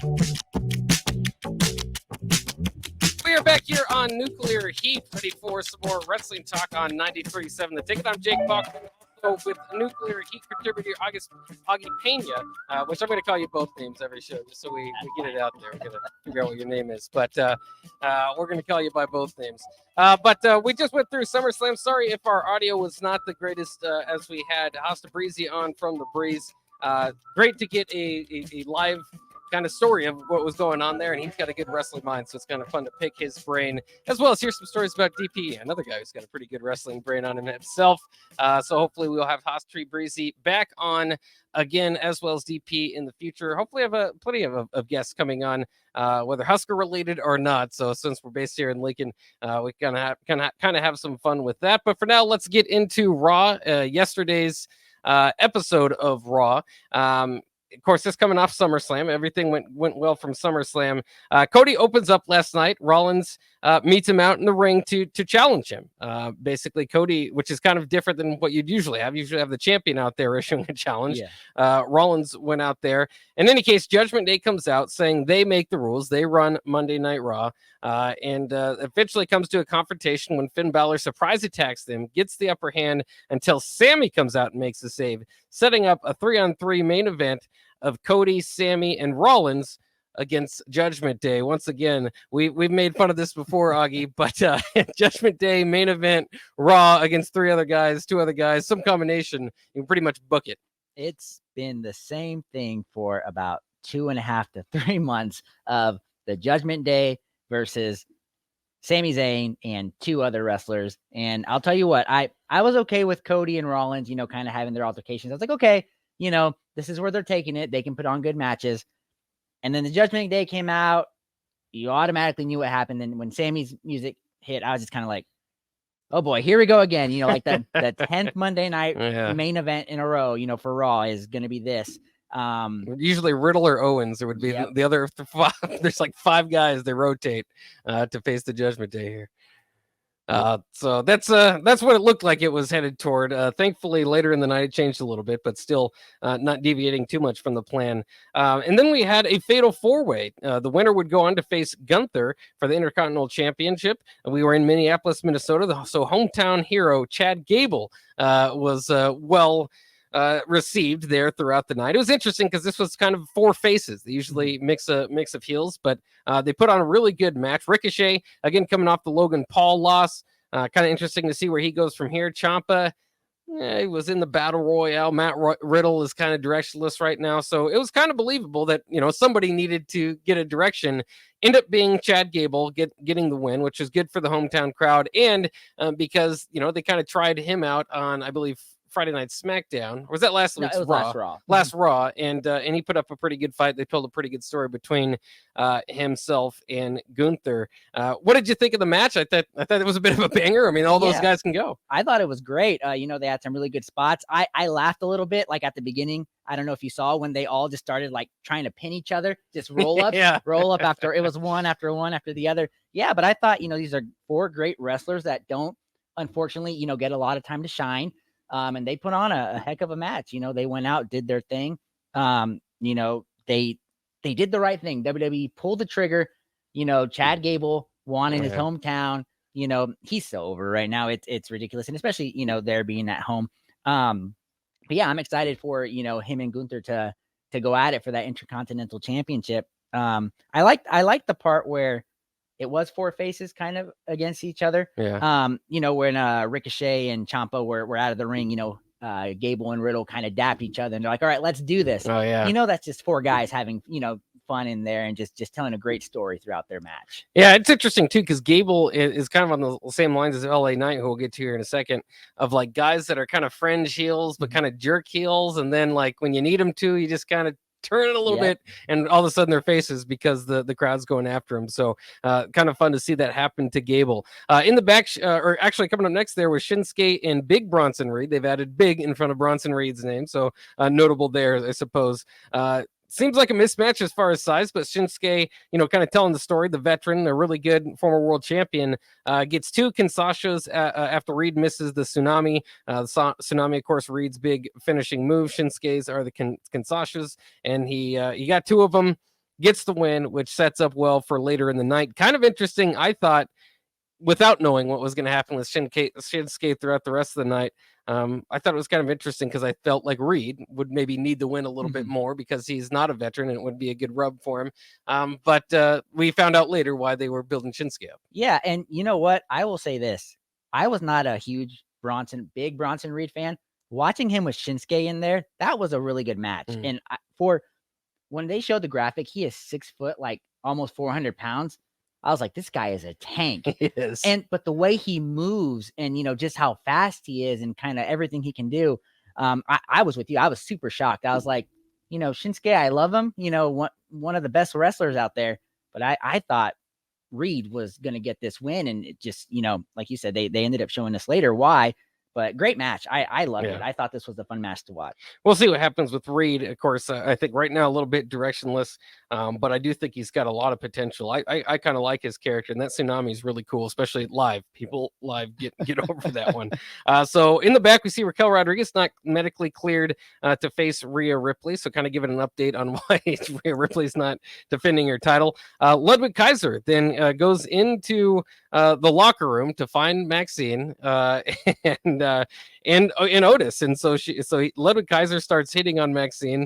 We are back here on Nuclear Heat, ready for some more wrestling talk on 93.7 The Ticket. I'm Jake Buck, also with Nuclear Heat contributor Augie Pena, which I'm going to call you both names every show, just so we get it out there. We're going to figure out what your name is, but we're going to call you by both names. But we just went through SummerSlam. Sorry if our audio was not the greatest, as we had Hosta Breezy on from the Breeze. Great to get a live kind of story of what was going on there, and he's got a good wrestling mind, so it's kind of fun to pick his brain, as well as hear some stories about DP, another guy who's got a pretty good wrestling brain on him himself. So hopefully we'll have Hosta Breezy back on again, as well as DP in the future. Hopefully have plenty of guests coming on, whether Husker related or not. So since we're based here in Lincoln, we kind of have some fun with that. But for now, let's get into Raw, yesterday's episode of Raw. Of course, this coming off SummerSlam. Everything went well from SummerSlam. Cody opens up last night. Rollins meets him out in the ring to challenge him. Basically, Cody, which is kind of different than what you'd usually have. You usually have the champion out there issuing a challenge. Yeah. Rollins went out there. In any case, Judgment Day comes out saying they make the rules. They run Monday Night Raw. And eventually comes to a confrontation when Finn Balor surprise attacks them, gets the upper hand until Sammy comes out and makes the save, setting up a 3-on-3 main event of Cody, Sammy, and Rollins against Judgment Day. Once again, we've made fun of this before, Augie, but Judgment Day main event, Raw against two other guys, some combination. You can pretty much book it. It's been the same thing for about 2.5 to 3 months of the Judgment Day versus Sami Zayn and two other wrestlers. And I'll tell you what, I was okay with Cody and Rollins, kind of having their altercations. I was like, okay, this is where they're taking it. They can put on good matches. And then the Judgment Day came out. You automatically knew what happened. And when Sammy's music hit, I was just kind of like, oh boy, here we go again. Like the 10th Monday night main event in a row, for Raw is going to be this. Usually Riddle or Owens. There would be the other five. There's like 5 guys they rotate to face the Judgment Day here. So that's what it looked like it was headed toward. Thankfully, later in the night, it changed a little bit, but still not deviating too much from the plan. And then we had a fatal 4-way. The winner would go on to face Gunther for the Intercontinental Championship. We were in Minneapolis, Minnesota. So hometown hero Chad Gable was received there throughout the night. It was interesting because this was kind of 4 faces. They usually mix of heels, but they put on a really good match. Ricochet, again, coming off the Logan Paul loss. Kind of interesting to see where he goes from here. Ciampa, he was in the Battle Royale. Matt Riddle is kind of directionless right now. So it was kind of believable that, somebody needed to get a direction. End up being Chad Gable getting the win, which is good for the hometown crowd. And because, they kind of tried him out on, I believe, Friday Night SmackDown. Or was that last week's Raw? Last Raw. And he put up a pretty good fight. They told a pretty good story between himself and Gunther. What did you think of the match? I thought it was a bit of a banger. I mean, all those guys can go. I thought it was great. They had some really good spots. I laughed a little bit, like at the beginning. I don't know if you saw when they all just started like trying to pin each other, just roll up, roll up after it was one after the other. Yeah, but I thought, these are 4 great wrestlers that don't, unfortunately, get a lot of time to shine. And they put on a heck of a match. They went out, did their thing. They did the right thing. WWE pulled the trigger. Chad Gable won in his hometown. He's so over right now. It's ridiculous. And especially, there being at home. But yeah, I'm excited for, him and Gunther to go at it for that Intercontinental Championship. I liked the part where it was 4 faces kind of against each other. Yeah. When Ricochet and Ciampa were out of the ring, Gable and Riddle kind of dapped each other and they're like, all right, let's do this. Oh yeah. That's just 4 guys having, fun in there and just telling a great story throughout their match. Yeah, it's interesting too, because Gable is kind of on the same lines as LA Knight, who we'll get to here in a second, of like guys that are kind of fringe heels, but kind of jerk heels. And then like when you need them to, you just kind of turn it a little bit, and all of a sudden their faces because the crowd's going after him. So kind of fun to see that happen to Gable. In the back, or actually coming up next there was Shinsuke and Big Bronson Reed. They've added Big in front of Bronson Reed's name, so notable there, I suppose. Seems like a mismatch as far as size, but Shinsuke, kind of telling the story, the veteran, a really good former world champion, gets 2 Kinshasas after Reed misses the Tsunami. Tsunami, of course, Reed's big finishing move. Shinsuke's are the Kinshasas, and he got 2 of them. gets the win, which sets up well for later in the night. Kind of interesting, I thought, without knowing what was going to happen with Shinsuke throughout the rest of the night. I thought it was kind of interesting because I felt like Reed would maybe need to win a little bit more because he's not a veteran and it would be a good rub for him. But we found out later why they were building Shinsuke up. Yeah, and you know what? I will say this. I was not a huge big Bronson Reed fan. Watching him with Shinsuke in there, that was a really good match. And for when they showed the graphic, he is 6 foot, like almost 400 pounds. I was like, this guy is a tank. Yes. But the way he moves and, just how fast he is and kind of everything he can do. I was with you. I was super shocked. I was like, Shinsuke, I love him, one of the best wrestlers out there. But I thought Reed was going to get this win. And it just, like you said, they ended up showing us later why. But great match. I loved it. I thought this was a fun match to watch. We'll see what happens with Reed. Of course, I think right now a little bit directionless, but I do think he's got a lot of potential. I kind of like his character, and that Tsunami is really cool, especially live. People live get over that one. So in the back, we see Raquel Rodriguez not medically cleared to face Rhea Ripley. So kind of giving an update on why Rhea Ripley's not defending her title. Ludwig Kaiser then goes into the locker room to find Maxine and Otis, and so Ludwig Kaiser starts hitting on Maxine.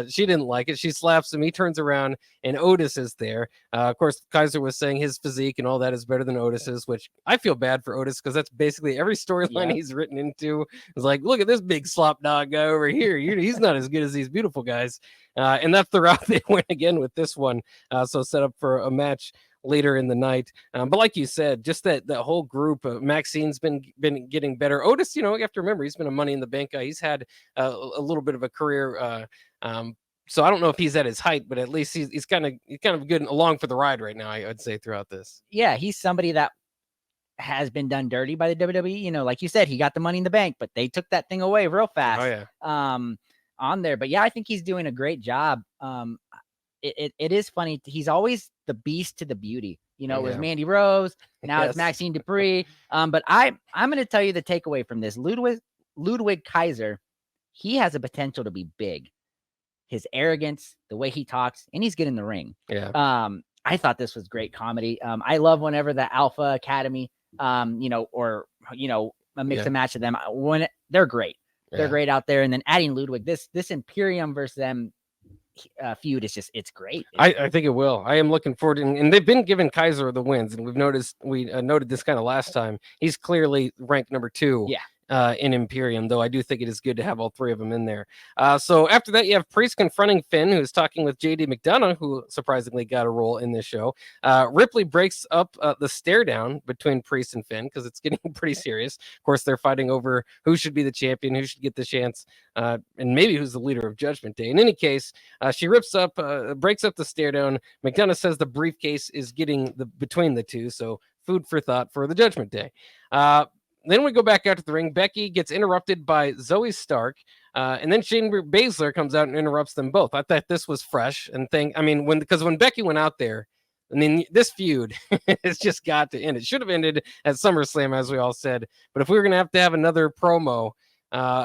She didn't like it. She slaps him. He turns around, and Otis is there. Of course, Kaiser was saying his physique and all that is better than Otis's, which I feel bad for Otis because that's basically every storyline he's written into. Is like, look at this big slop dog guy over here. He's not as good as these beautiful guys. And that's the route they went again with this one. So set up for a match later in the night. But like you said, just that whole group, Maxine's been getting better. Otis, you have to remember, he's been a Money in the Bank guy. He's had a little bit of a career. So I don't know if he's at his height, but at least he's kind of good along for the ride right now, I would say, throughout this. Yeah, he's somebody that has been done dirty by the WWE. Like you said, he got the Money in the Bank, but they took that thing away real fast. Oh yeah. On there. But yeah, I think he's doing a great job. It is funny. He's always the beast to the beauty. It was Mandy Rose. Now it's Maxine Dupree. But I'm going to tell you the takeaway from this. Ludwig Kaiser, he has a potential to be big. His arrogance, the way he talks, and he's good in the ring. Yeah. I thought this was great comedy. I love whenever the Alpha Academy, a mix and match of them when they're great. They're great out there. And then adding Ludwig, this Imperium versus them feud is it's great. I think it will. I am looking forward to, and they've been giving Kaiser the wins, and we noted this kind of last time. He's clearly ranked number 2. Yeah. In Imperium, though I do think it is good to have all 3 of them in there. So after that, you have Priest confronting Finn, who's talking with JD McDonough, who surprisingly got a role in this show. Ripley breaks up the stare down between Priest and Finn because it's getting pretty serious. Of course, they're fighting over who should be the champion, who should get the chance, and maybe who's the leader of Judgment Day. In any case, she breaks up the stare down. McDonough says the briefcase is getting between the two, so food for thought for the Judgment Day. Then we go back out to the ring. Becky gets interrupted by Zoe Stark, and then Shayna Baszler comes out and interrupts them both. I thought this was fresh because when Becky went out there, this feud has just got to end. It should have ended at SummerSlam, as we all said. But if we were going to have another promo,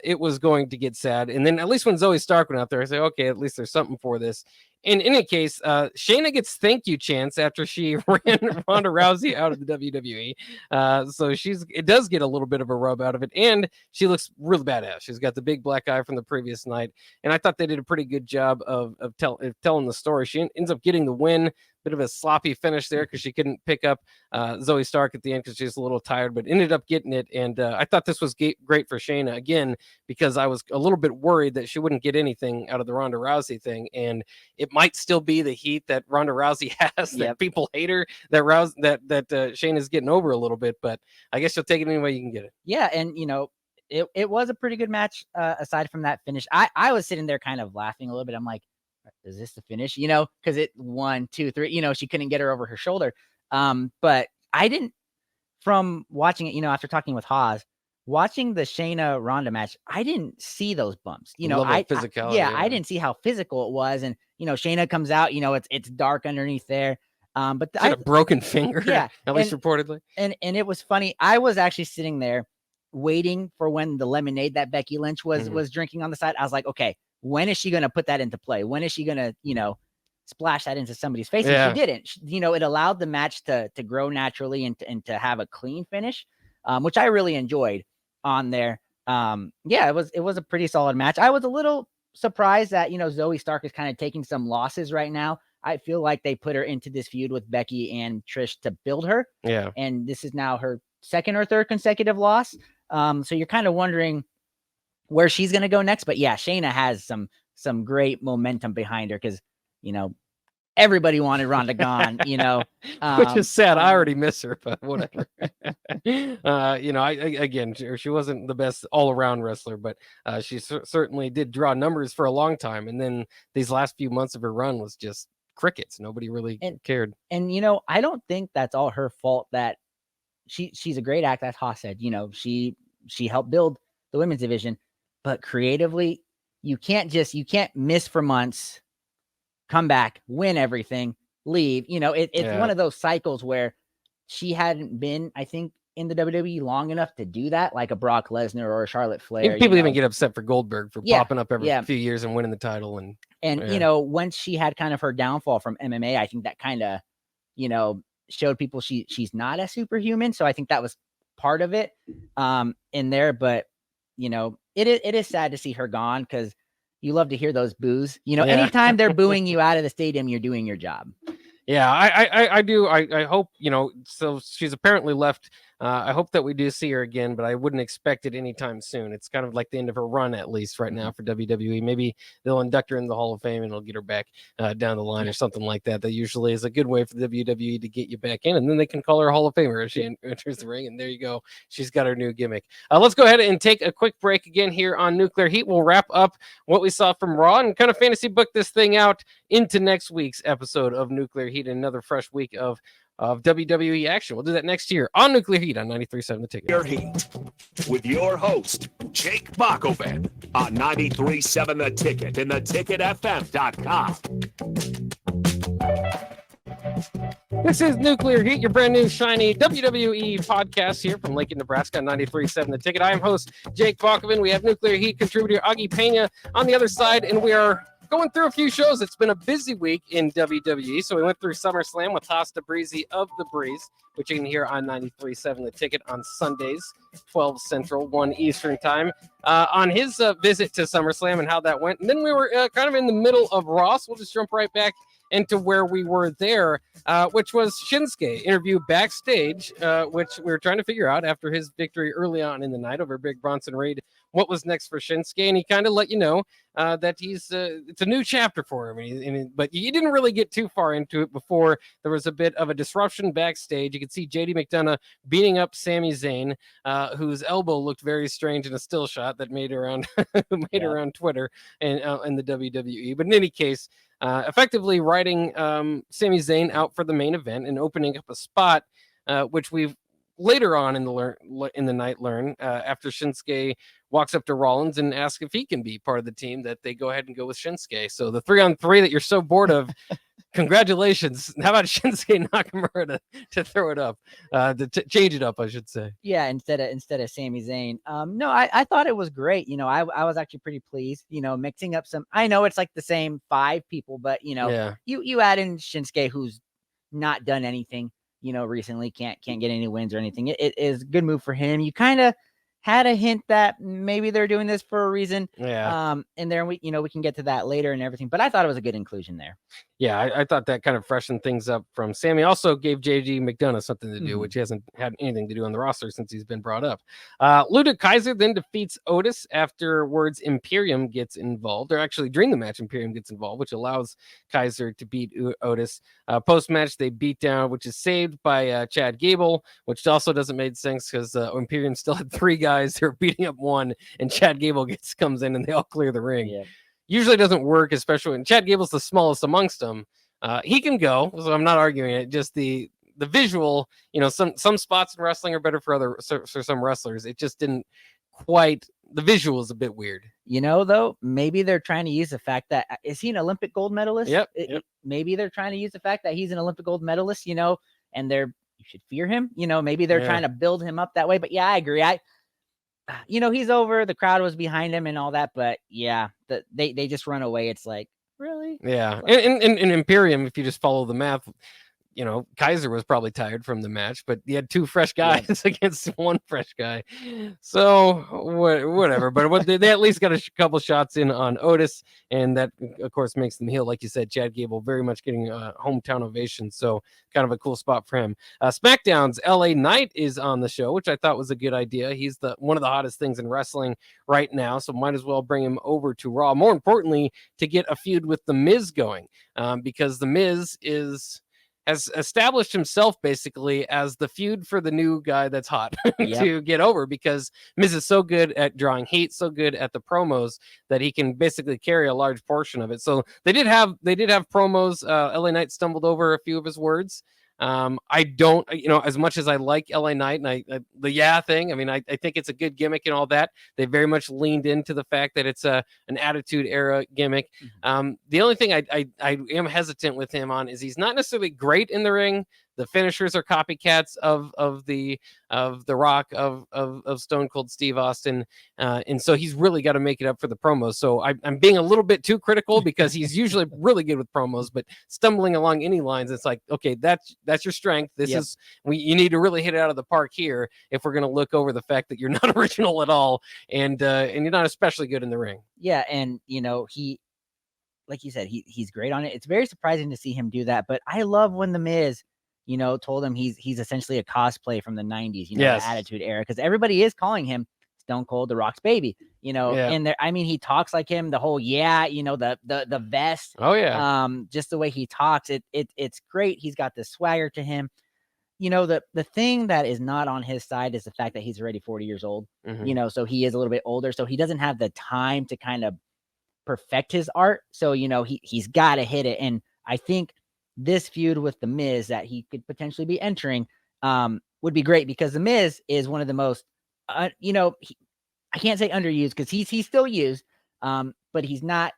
it was going to get sad. And then at least when Zoe Stark went out there, I say, okay, at least there's something for this. In any case, Shayna gets thank you chants after she ran Ronda Rousey out of the WWE. So it does get a little bit of a rub out of it, and she looks really badass. She's got the big black eye from the previous night, and I thought they did a pretty good job of telling the story. She ends up getting the win. Bit of a sloppy finish there because she couldn't pick up Zoe Stark at the end because she's a little tired, but ended up getting it. And I thought this was great for Shayna again because I was a little bit worried that she wouldn't get anything out of the Ronda Rousey thing, and it might still be the heat that Ronda Rousey has that people hate her. That Shayna's getting over a little bit, but I guess you'll take it any way you can get it. Yeah, and it was a pretty good match aside from that finish. I was sitting there kind of laughing a little bit. I'm like, is this the finish? Because it 1, 2, 3, she couldn't get her over her shoulder. But I didn't, from watching it, after talking with Haas, watching the Shayna Ronda match, I didn't see those bumps. Physicality. I didn't see how physical it was. And, Shayna comes out, it's dark underneath there. But she had a broken finger, at least reportedly. And it was funny. I was actually sitting there waiting for when the lemonade that Becky Lynch was drinking on the side. I was like, okay, when is she going to put that into play? When is she going to, splash that into somebody's face. And she didn't. It allowed the match to grow naturally and to have a clean finish, which I really enjoyed on there. It was a pretty solid match. I was a little surprised that, Zoe Stark is kind of taking some losses right now. I feel like they put her into this feud with Becky and Trish to build her. Yeah. And this is now her second or third consecutive loss. So you're kind of wondering where she's going to go next. But yeah, Shayna has some great momentum behind her because, everybody wanted Ronda gone, which is sad. I already miss her, but whatever. Again, she wasn't the best all around wrestler, but she certainly did draw numbers for a long time. And then these last few months of her run was just crickets. Nobody really cared. And, I don't think that's all her fault that she's a great act. As Haas said, she helped build the women's division, but creatively, you can't miss for months, come back, win everything, leave. It's one of those cycles where she hadn't been, I think, in the WWE long enough to do that, like a Brock Lesnar or a Charlotte Flair. People even get upset for Goldberg for popping up every few years and winning the title. And once she had kind of her downfall from MMA, I think that kind of, showed people she's not a superhuman. So I think that was part of it in there. But, it is sad to see her gone because you love to hear those boos. Anytime they're booing you out of the stadium, you're doing your job. Yeah, I do. I hope, so she's apparently left. I hope that we do see her again, but I wouldn't expect it anytime soon. It's kind of like the end of her run, at least right now for WWE. Maybe they'll induct her in the Hall of Fame and it'll get her back down the line or something like that. That usually is a good way for the WWE to get you back in, and then they can call her a Hall of Famer if she enters the ring, and there you go. She's got her new gimmick. Let's go ahead and take a quick break again here on Nuclear Heat. We'll wrap up what we saw from Raw and kind of fantasy book this thing out into next week's episode of Nuclear Heat, another fresh week of WWE action. We'll do that next year on Nuclear Heat on 93.7 The Ticket. Nuclear Heat with your host, Jake Bakoven on 93.7 The Ticket and theticketfm.com. This is Nuclear Heat, your brand new shiny WWE podcast here from Lincoln, Nebraska on 93.7 The Ticket. I am host Jake Bakoven. We have Nuclear Heat contributor Augie Pena on the other side, and we are going through a few shows. It's been a busy week in WWE. So we went through SummerSlam with Haas DeBreezy of The Breeze, which you can hear on 93.7 The Ticket on Sundays, 12 Central, 1 Eastern time, on his visit to SummerSlam and how that went. And then we were kind of in the middle of Raw. So we'll just jump right back into where we were there, which was Shinsuke interview backstage, which we were trying to figure out after his victory early on in the night over Big Bronson Reed, what was next for Shinsuke. And he kind of let you know that it's a new chapter for him. But you didn't really get too far into it before there was a bit of a disruption backstage. You could see JD McDonough beating up Sami Zayn, whose elbow looked very strange in a still shot that made around around Twitter and in the WWE. But in any case, effectively writing Sami Zayn out for the main event and opening up a spot, which we've later on in the night learn after Shinsuke walks up to Rollins and asks if he can be part of the team, that they go ahead and go with Shinsuke. So the 3-on-3 that you're so bored of, congratulations. How about Shinsuke Nakamura to throw it up, to change it up, I should say. Yeah, instead of Sami Zayn. No, I thought it was great. I was actually pretty pleased. Mixing up some. I know it's like the same 5 people, but you add in Shinsuke, who's not done anything, recently, can't get any wins or anything. It is a good move for him. You kind of had a hint that maybe they're doing this for a reason. Yeah. And then we can get to that later and everything, but I thought it was a good inclusion there. Yeah, I thought that kind of freshened things up from Sammy. Also gave JD McDonough something to do, which he hasn't had anything to do on the roster since he's been brought up. Ludwig Kaiser then defeats Otis. Afterwards, Imperium gets involved. Or actually, during the match, Imperium gets involved, which allows Kaiser to beat Otis. Post-match, they beat down, which is saved by Chad Gable, which also doesn't make sense because Imperium still had 3 guys who are beating up one, and Chad Gable comes in and they all clear the ring. Yeah. Usually doesn't work, especially when Chad Gable's the smallest amongst them. He can go, so I'm not arguing it. Just the visual, some spots in wrestling are better for some wrestlers. It just didn't quite. The visual is a bit weird. Though, maybe they're trying to use the fact that is he an Olympic gold medalist? Yep. Maybe they're trying to use the fact that he's an Olympic gold medalist, and you should fear him. Maybe they're trying to build him up that way. But yeah, I agree. He's over. The crowd was behind him and all that. But yeah, they just run away. It's like, really? honestly. Yeah, and Imperium, if you just follow the math, Kaiser was probably tired from the match, but he had 2 fresh guys against 1 fresh guy. So whatever. But they at least got a couple shots in on Otis, and that, of course, makes them heel. Like you said, Chad Gable very much getting a hometown ovation. So kind of a cool spot for him. SmackDown's LA Knight is on the show, which I thought was a good idea. He's one of the hottest things in wrestling right now, so might as well bring him over to Raw. More importantly, to get a feud with The Miz going, because The Miz has established himself basically as the feud for the new guy that's hot to get over, because Miz is so good at drawing heat, so good at the promos, that he can basically carry a large portion of it. So they did have promos. LA Knight stumbled over a few of his words. I don't, as much as I like LA Knight and the thing, I mean, I think it's a good gimmick and all that. They very much leaned into the fact that it's an Attitude Era gimmick. The only thing I am hesitant with him on is he's not necessarily great in the ring. The finishers are copycats of the Rock, of Stone Cold Steve Austin, and so he's really got to make it up for the promos. So I'm being a little bit too critical, because he's usually really good with promos, but stumbling along any lines, it's like, okay, that's your strength. This is you need to really hit it out of the park here if we're going to look over the fact that you're not original at all, and you're not especially good in the ring. Yeah, and he, like you said, he's great on it. It's very surprising to see him do that, but I love when The Miz told him he's essentially a cosplay from the 90s, the Attitude Era, because everybody is calling him Stone Cold The Rock's baby, and there, I mean, he talks like him, the whole, the vest. Oh yeah. Just the way he talks, it's great. He's got the swagger to him. The thing that is not on his side is the fact that he's already 40 years old, so he is a little bit older, so he doesn't have the time to kind of perfect his art. So, he's got to hit it. And I think this feud with The Miz that he could potentially be entering would be great, because The Miz is one of the most, I can't say underused, because he's still used, but he's not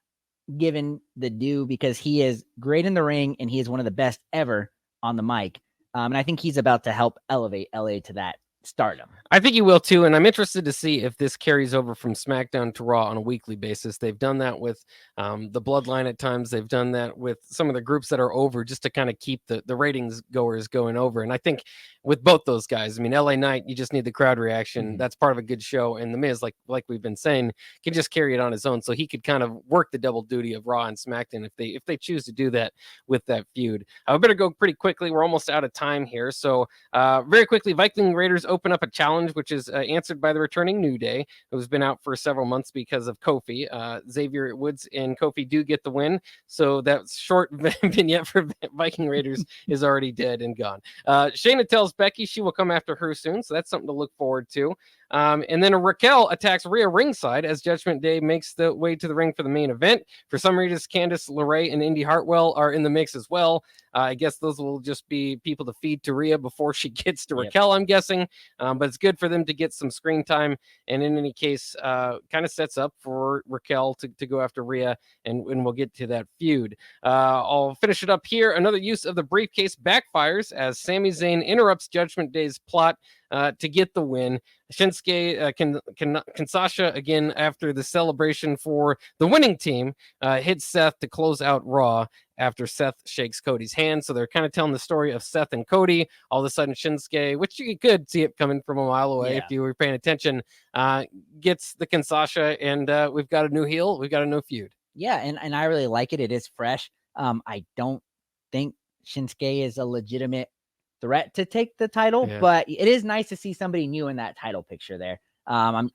given the due, because he is great in the ring and he is one of the best ever on the mic. And I think he's about to help elevate LA to that stardom. I think you will too, and I'm interested to see if this carries over from SmackDown to Raw on a weekly basis. They've done that with the Bloodline at times. They've done that with some of the groups that are over, just to kind of keep the ratings goers going over. And I think with both those guys, I mean, LA Knight, you just need the crowd reaction. That's part of a good show. And The Miz, like we've been saying, can just carry it on his own. So he could kind of work the double duty of Raw and SmackDown if they choose to do that with that feud. I better go pretty quickly. We're almost out of time here. So very quickly, Viking Raiders open up a challenge, which is answered by the returning New Day, who's been out for several months because of Kofi. Xavier Woods and Kofi do get the win. So that short vignette for Viking Raiders is already dead and gone. Shayna tells Becky she will come after her soon, so that's something to look forward to. And then Raquel attacks Rhea ringside as Judgment Day makes the way to the ring for the main event. For some reason, Candice LeRae and Indy Hartwell are in the mix as well. I guess those will just be people to feed to Rhea before she gets to Raquel, I'm guessing. But it's good for them to get some screen time. And in any case, kind of sets up for Raquel to go after Rhea, and we'll get to that feud. I'll finish it up here. Another use of the briefcase backfires as Sami Zayn interrupts Judgment Day's plot to get the win. Shinsuke Kansasha, again, after the celebration for the winning team, hits Seth to close out Raw after Seth shakes Cody's hand. So they're kind of telling the story of Seth and Cody. All of a sudden, Shinsuke, which you could see it coming from a mile away if you were paying attention, gets the Kansasha, and we've got a new heel. We've got a new feud. Yeah, and I really like it. It is fresh. I don't think Shinsuke is a legitimate threat to take the title, but it is nice to see somebody new in that title picture there. I'm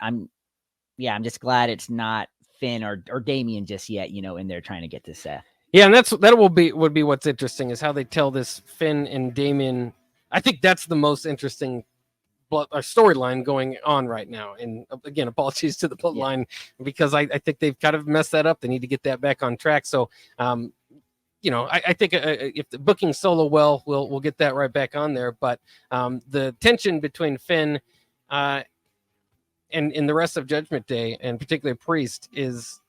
just glad it's not Finn or Damian just yet, in there trying to get to Seth. Yeah, and that would be what's interesting, is how they tell this Finn and Damian. I think that's the most interesting storyline going on right now. And again, apologies to the Bloodline, because I think they've kind of messed that up. They need to get that back on track. So I think if the booking Solo well, we'll get that right back on there. But the tension between Finn and the rest of Judgment Day, and particularly Priest, is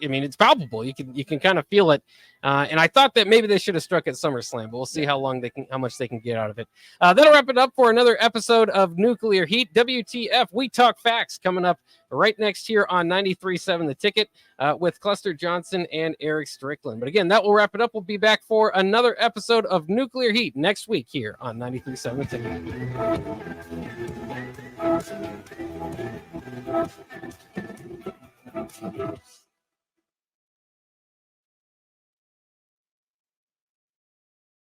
I mean, it's palpable. You can kind of feel it. And I thought that maybe they should have struck at SummerSlam, but we'll see how much they can get out of it. That'll wrap it up for another episode of Nuclear Heat. WTF, We Talk Facts, coming up right next here on 93.7 The Ticket with Cluster Johnson and Eric Strickland. But again, that will wrap it up. We'll be back for another episode of Nuclear Heat next week here on 93.7 The Ticket.